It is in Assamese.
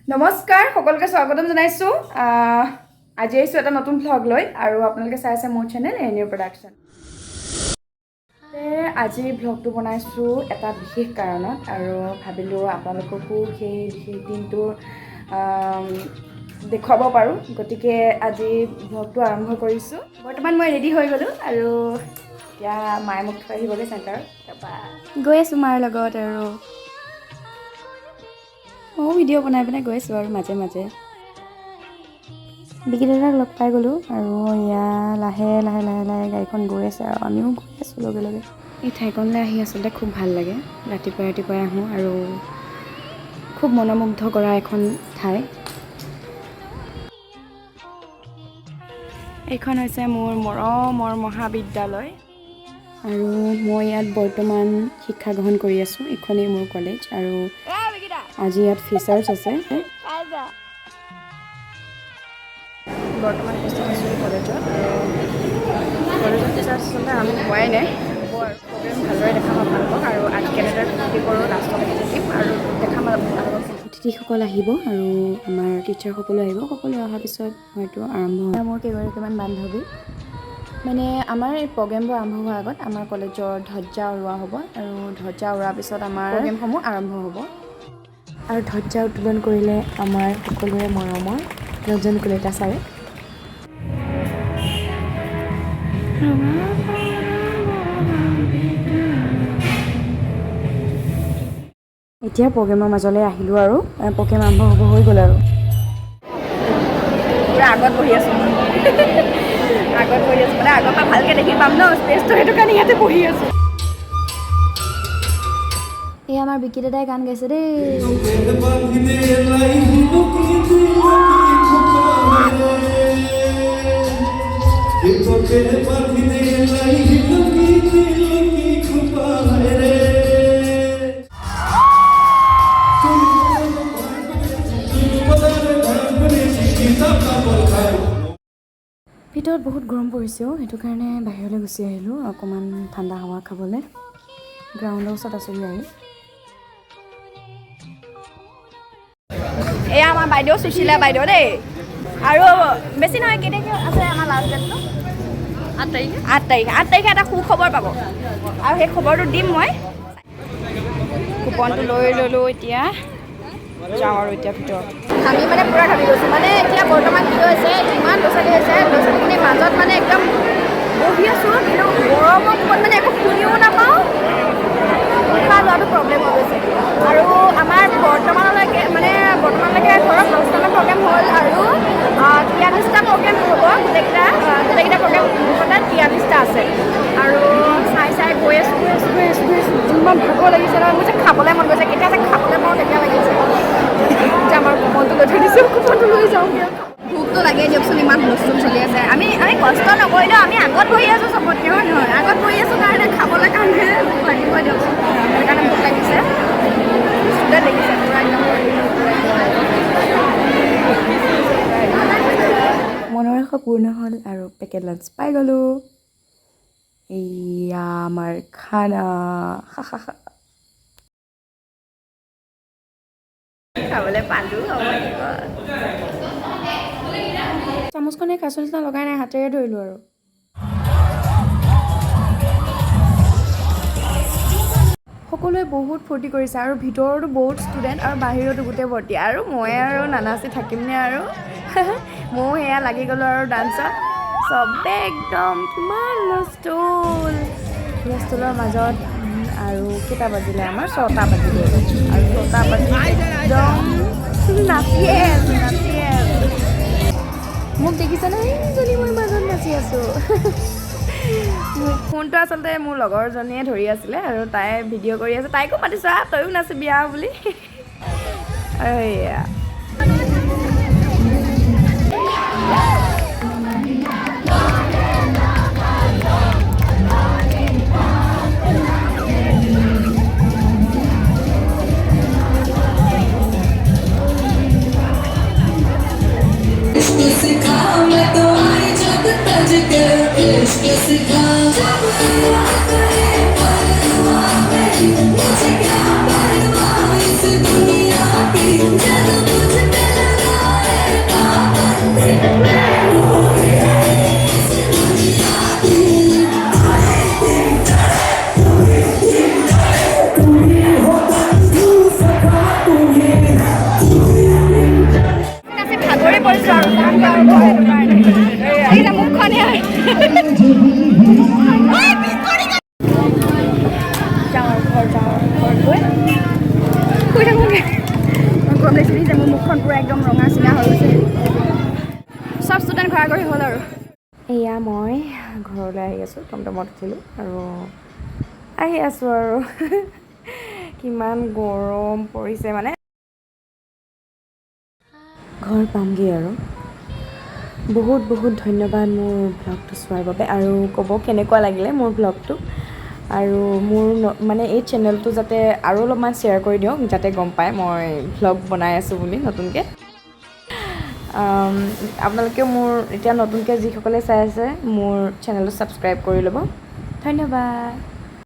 নমস্কাৰ সকলোকে স্বাগতম জনাইছো আজি আইছো এটা নতুন ভ্লগ লৈ আৰু আপোনালোকে চাই আছে মোৰ চেনেল এনিউ প্ৰডাকশন আজি ভ্লগটো বনাইছো এটা বিশেষ কাৰণত আৰু ভাবিলো আপোনালোককো সেই বিশেষ দিনটো দেখাব পাৰো গতিকে আজি ভ্লগটো আৰম্ভ কৰিছো বৰ্তমান মই ৰেডি হৈ গলো আৰু এতিয়া মায়ে মোক থৈ আহিবগে চেণ্টাৰ তাৰপা গৈ আছো মাৰ লগত আৰু ভিডিঅ' বনাই গৈ আছোঁ আৰু মাজে মাজে বিকিদাদাক লগ পাই গ'লোঁ আৰু এয়া লাহে লাহে গাড়ীখন গৈ আছে আৰু আমিও গৈ আছোঁ লগে লগে এই ঠাইকণলৈ আহি আচলতে খুব ভাল লাগে ৰাতিপুৱাই আহোঁ আৰু খুব মনোমুগ্ধ কৰা এখন ঠাই এইখন হৈছে মোৰ মৰমৰ মহাবিদ্যালয় আৰু মই ইয়াত বৰ্তমান শিক্ষা গ্ৰহণ কৰি আছোঁ এইখনেই মোৰ কলেজ আৰু আজি ইয়াত ফিচাৰ্ছ আছে বৰ্তমান কলেজত ফিচাৰ্ছ আচলতে আমি হোৱাই নাই হ'ব আৰু প্ৰগ্ৰেম ভালদৰে দেখাম আপোনালোকক আৰু আজি কেনেদৰে ফূৰ্তি কৰোঁ লাষ্টত থাকিম আৰু দেখাম অতিথিসকল আহিব আৰু আমাৰ টিচাৰসকলো আহিব সকলো অহাৰ পিছত হয়তো আৰম্ভ হয় মোৰ কেইগৰাকীমান বান্ধৱী মানে আমাৰ এই প্ৰগ্ৰেমবোৰ আৰম্ভ হোৱাৰ আগত আমাৰ কলেজৰ ধ্বজা উৰুৱা হ'ব আৰু ধ্বজা উৰুৱাৰ পিছত আমাৰ প্ৰগ্ৰেমসমূহ আৰম্ভ হ'ব আৰু ধ্বজা উত্তোলন কৰিলে আমাৰ সকলোৰে মৰমৰ ৰঞ্জন কলিতা ছাৰে এতিয়া প্ৰগ্ৰেমৰ মাজলৈ আহিলোঁ আৰু প্ৰগ্ৰেম আৰম্ভ হ'ব হৈ গ'ল আৰু পুৰা আগত বহি আছোঁ মানে আগৰ পৰা ভালকৈ দেখি পাম ন ষ্টেজটো সেইটো কাৰণে ইয়াতে বহি আছোঁ এই আমাৰ বিকি দাদাই গান গাইছে দেই ভিতৰত বহুত গৰম পৰিছেও সেইটো কাৰণে বাহিৰলৈ গুচি আহিলোঁ অকণমান ঠাণ্ডা হাৱা খাবলৈ গ্ৰাউণ্ডৰ ওচৰত আছোঁহি আহি এয়া আমাৰ বাইদেউ সুশীলা বাইদেউ দেই আৰু বেছি নহয় কেতিয়াকৈ আছে আমাৰ লাষ্ট ডেটটো 8 তাৰিখে এটা সুখবৰ পাব আৰু সেই খবৰটো দিম মই কুপনটো লৈ ল'লোঁ এতিয়া যাওঁ আৰু এতিয়া ভিতৰত আমি মানে পূৰা ঘামি গৈছোঁ মানে এতিয়া বৰ্তমান কি হৈছে ইমান ল'ৰা ছোৱালী হৈছে ল'ৰা ছোৱালীখিনিৰ মাজত মানে একদম বহি আছোঁ কিন্তু গৰমৰ কোবত মানে একো শুনিও নাপাওঁ উশাহ লোৱাটো প্ৰব্লেম হৈ গৈছে আৰু আমাৰ বৰ্তমানলৈকে ধৰক 10টামান প্ৰগ্ৰেম হ'ল আৰু 43টা প্ৰগ্ৰেম হ'ব গোটেইকেইটা প্ৰগ্ৰেম মুঠতে 43টা আছে আৰু চাই গৈ আছোঁ যিমান ভাগৰ লাগিছে নহয় মোৰ যে খাবলৈ মন গৈছে কেতিয়া যে খাবলৈ পাওঁ তেতিয়া লাগিছে যে আমাৰ কুপনটো লৈ থৈ দিছোঁ কুপনটো লৈ যাওঁ ভোকটো লাগেই দিয়কচোন ইমান হুলস্থুল চলি আছে আমি কষ্ট নকৰিলেও আমি আগত বহি আছোঁ চবতকৈ হয় নহয় আগত বহি আছোঁ কাৰণে খাবলৈ কাৰণে ভোক লাগিবই দিয়কচোন সেইকাৰণে ভোক লাগিছে ষ্টুডেণ্ট দেখিছে পূৰা একদম মনৰ আশা পূৰ্ণ হ'ল আৰু পেকেট লাঞ্চ পাই গ'লোঁ এয়া আমাৰ খানা খাবলৈ পালোঁ চামুচখনে কাচৰ নিচিনা লগাই নাই হাতেৰে ধৰিলোঁ আৰু সকলোৱে বহুত ফূৰ্তি কৰিছে আৰু ভিতৰতো বহুত ষ্টুডেণ্ট আৰু বাহিৰতো গোটেই ভৰ্তি আৰু মই আৰু নানাচি থাকিমনে আৰু ময়ো সেয়া লাগি গ'লোঁ আৰু ডান্সত চবে একদম কিমান হুলস্থুলৰ মাজত আৰু কেইটা বাজিলে আমাৰ 6টা বাজিলে আৰু 6টা বাজি একদম নাচিয়ে আছোঁ মোক দেখিছেনে এইজনী মই মাজত নাচি আছোঁ ফোনটো আচলতে মোৰ লগৰজনীয়ে ধৰি আছিলে আৰু তাই ভিডিঅ' কৰি আছে তাইকো মাতিছোঁ তইও নাচিবি আহ বুলি আৰু এয়া मुझे क्या परवाह इस दुनिया की जब मुझे মোৰ মুখখন পূৰা একদম ৰঙা চিঙা হৈ গৈছে চব ষ্টুডেণ্ট ঘৰা ঘৰি হ'ল আৰু এয়া মই ঘৰলৈ আহি আছোঁ টমটমত উঠিলোঁ আৰু আহি আছোঁ আৰু কিমান গৰম পৰিছে মানে ঘৰ পামগৈ আৰু বহুত বহুত ধন্যবাদ মোৰ ব্লগটো চোৱাৰ বাবে আৰু ক'ব কেনেকুৱা লাগিলে মোৰ ব্লগটো আৰু মোৰ মানে এই চেনেলটো যাতে আৰু অলপমান শ্বেয়াৰ কৰি দিয়ক যাতে গম পায় মই ব্লগ বনাই আছোঁ বুলি নতুনকৈ আপোনালোকেও মোৰ এতিয়া নতুনকৈ যিসকলে চাই আছে মোৰ চেনেলটো ছাবস্ক্ৰাইব কৰি ল'ব ধন্যবাদ